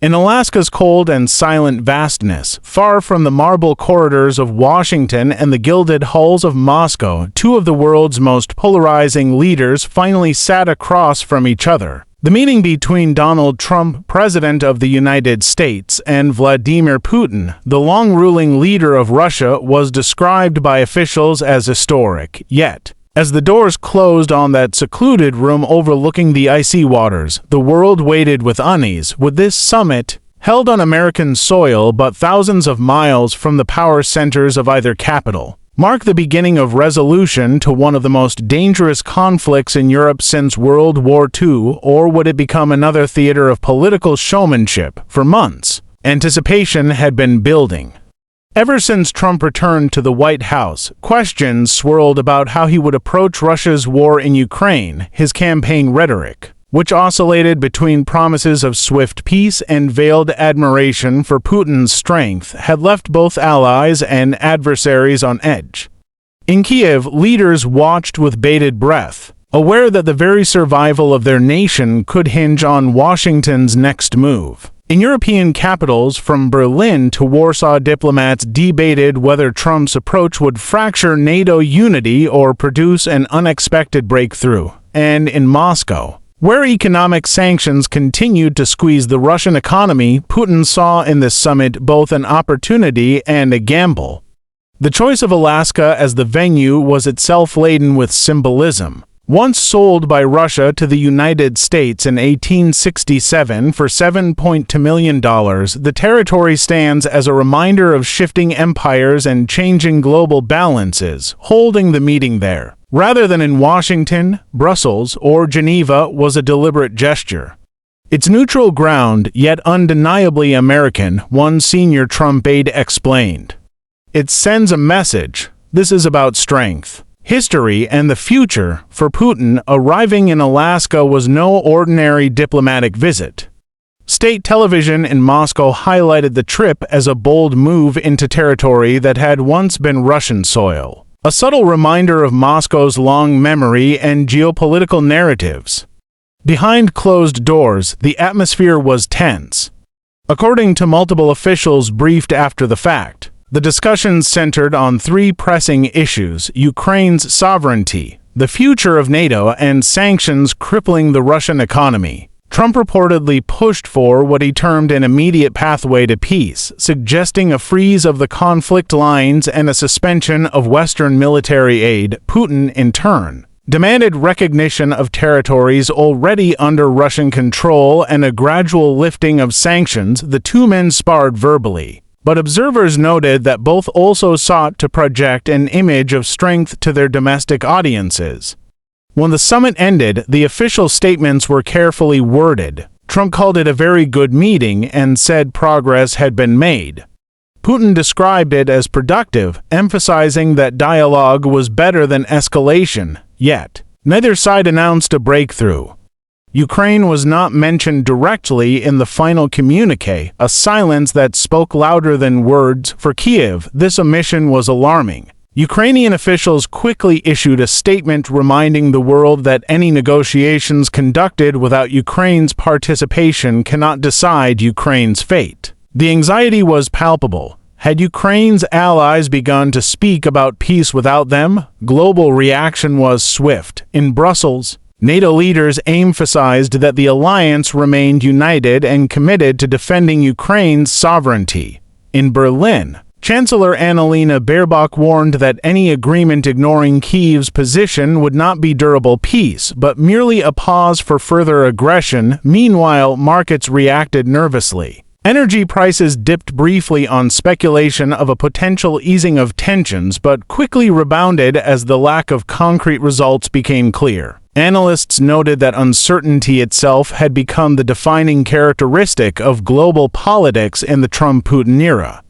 In Alaska's cold and silent vastness, far from the marble corridors of Washington and the gilded halls of Moscow, two of the world's most polarizing leaders finally sat across from each other. The meeting between Donald Trump, President of the United States, and Vladimir Putin, the long-ruling leader of Russia, was described by officials as historic. Yet, as the doors closed on that secluded room overlooking the icy waters, the world waited with unease. Would this summit, held on American soil but thousands of miles from the power centers of either capital, mark the beginning of resolution to one of the most dangerous conflicts in Europe since World War II, or would it become another theater of political showmanship? For months, anticipation had been building. Ever since Trump returned to the White House, questions swirled about how he would approach Russia's war in Ukraine. His campaign rhetoric, which oscillated between promises of swift peace and veiled admiration for Putin's strength, had left both allies and adversaries on edge. In Kyiv, leaders watched with bated breath, aware that the very survival of their nation could hinge on Washington's next move. In European capitals, from Berlin to Warsaw, diplomats debated whether Trump's approach would fracture NATO unity or produce an unexpected breakthrough. And in Moscow, where economic sanctions continued to squeeze the Russian economy, Putin saw in this summit both an opportunity and a gamble. The choice of Alaska as the venue was itself laden with symbolism. Once sold by Russia to the United States in 1867 for $7.2 million, the territory stands as a reminder of shifting empires and changing global balances. Holding the meeting there, rather than in Washington, Brussels, or Geneva, was a deliberate gesture. It's neutral ground, yet undeniably American, one senior Trump aide explained. It sends a message. This is about strength, history, and the future. For Putin, arriving in Alaska was no ordinary diplomatic visit. State television in Moscow highlighted the trip as a bold move into territory that had once been Russian soil, a subtle reminder of Moscow's long memory and geopolitical narratives. Behind closed doors, the atmosphere was tense. According to multiple officials briefed after the fact, the discussions centered on three pressing issues: Ukraine's sovereignty, the future of NATO, and sanctions crippling the Russian economy. Trump reportedly pushed for what he termed an immediate pathway to peace, suggesting a freeze of the conflict lines and a suspension of Western military aid. Putin, in turn, demanded recognition of territories already under Russian control and a gradual lifting of sanctions. The two men sparred verbally, but observers noted that both also sought to project an image of strength to their domestic audiences. When the summit ended, the official statements were carefully worded. Trump called it a very good meeting and said progress had been made. Putin described it as productive, emphasizing that dialogue was better than escalation. Yet, neither side announced a breakthrough. Ukraine was not mentioned directly in the final communiqué, a silence that spoke louder than words. For Kyiv, this omission was alarming. Ukrainian officials quickly issued a statement reminding the world that any negotiations conducted without Ukraine's participation cannot decide Ukraine's fate. The anxiety was palpable. Had Ukraine's allies begun to speak about peace without them? Global reaction was swift. In Brussels, NATO leaders emphasized that the alliance remained united and committed to defending Ukraine's sovereignty. In Berlin, Chancellor Annalena Baerbock warned that any agreement ignoring Kyiv's position would not be durable peace, but merely a pause for further aggression. Meanwhile, markets reacted nervously. Energy prices dipped briefly on speculation of a potential easing of tensions, but quickly rebounded as the lack of concrete results became clear. Analysts noted that uncertainty itself had become the defining characteristic of global politics in the Trump-Putin era.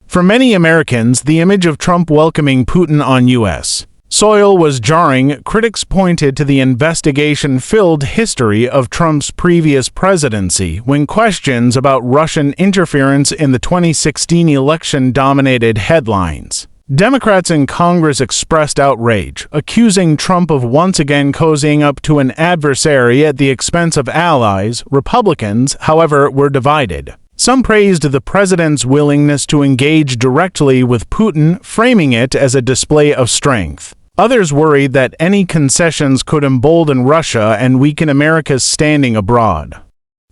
For many Americans, the image of Trump welcoming Putin on U.S. soil was jarring. Critics pointed to the investigation-filled history of Trump's previous presidency when questions about Russian interference in the 2016 election dominated headlines. Democrats in Congress expressed outrage, accusing Trump of once again cozying up to an adversary at the expense of allies. Republicans, however, were divided. Some praised the president's willingness to engage directly with Putin, framing it as a display of strength. Others worried that any concessions could embolden Russia and weaken America's standing abroad.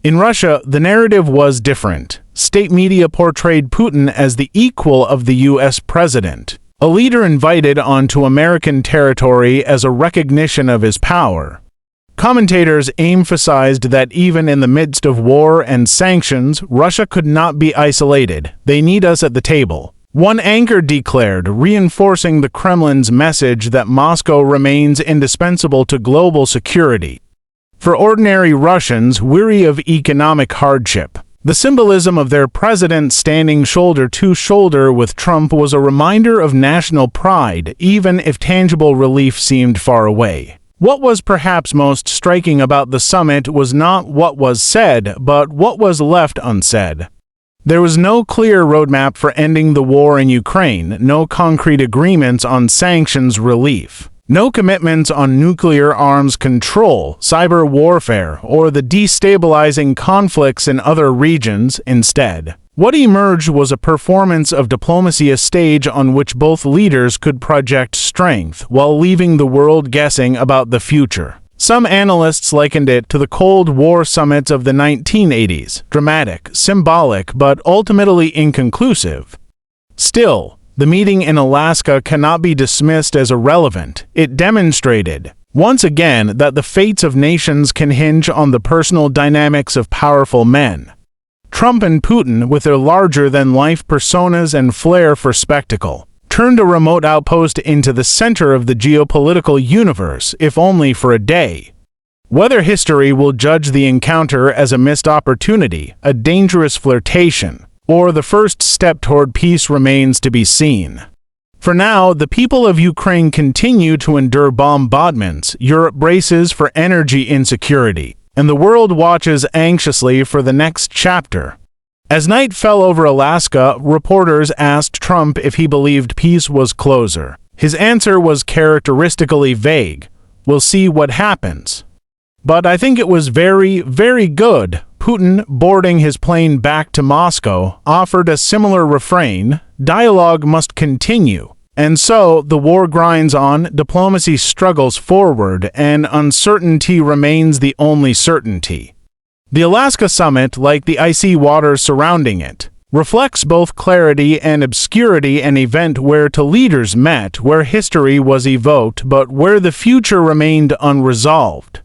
In Russia, the narrative was different. State media portrayed Putin as the equal of the U.S. president, a leader invited onto American territory as a recognition of his power. Commentators emphasized that even in the midst of war and sanctions, Russia could not be isolated. They need us at the table. One anchor declared, reinforcing the Kremlin's message that Moscow remains indispensable to global security. For ordinary Russians weary of economic hardship, the symbolism of their president standing shoulder to shoulder with Trump was a reminder of national pride, even if tangible relief seemed far away. What was perhaps most striking about the summit was not what was said, but what was left unsaid. There was no clear roadmap for ending the war in Ukraine, no concrete agreements on sanctions relief, no commitments on nuclear arms control, cyber warfare, or the destabilizing conflicts in other regions. Instead, what emerged was a performance of diplomacy, a stage on which both leaders could project strength while leaving the world guessing about the future. Some analysts likened it to the Cold War summits of the 1980s, dramatic, symbolic, but ultimately inconclusive. Still, the meeting in Alaska cannot be dismissed as irrelevant. It demonstrated, once again, that the fates of nations can hinge on the personal dynamics of powerful men. Trump and Putin, with their larger-than-life personas and flair for spectacle, turned a remote outpost into the center of the geopolitical universe, if only for a day. Whether history will judge the encounter as a missed opportunity, a dangerous flirtation, or the first step toward peace remains to be seen. For now, the people of Ukraine continue to endure bombardments, Europe braces for energy insecurity, and the world watches anxiously for the next chapter. As night fell over Alaska, reporters asked Trump if he believed peace was closer. His answer was characteristically vague. "We'll see what happens." But I think it was very, very good. Putin, boarding his plane back to Moscow, offered a similar refrain: dialogue must continue. And so, the war grinds on, diplomacy struggles forward, and uncertainty remains the only certainty. The Alaska summit, like the icy waters surrounding it, reflects both clarity and obscurity, an event where two leaders met, where history was evoked, but where the future remained unresolved.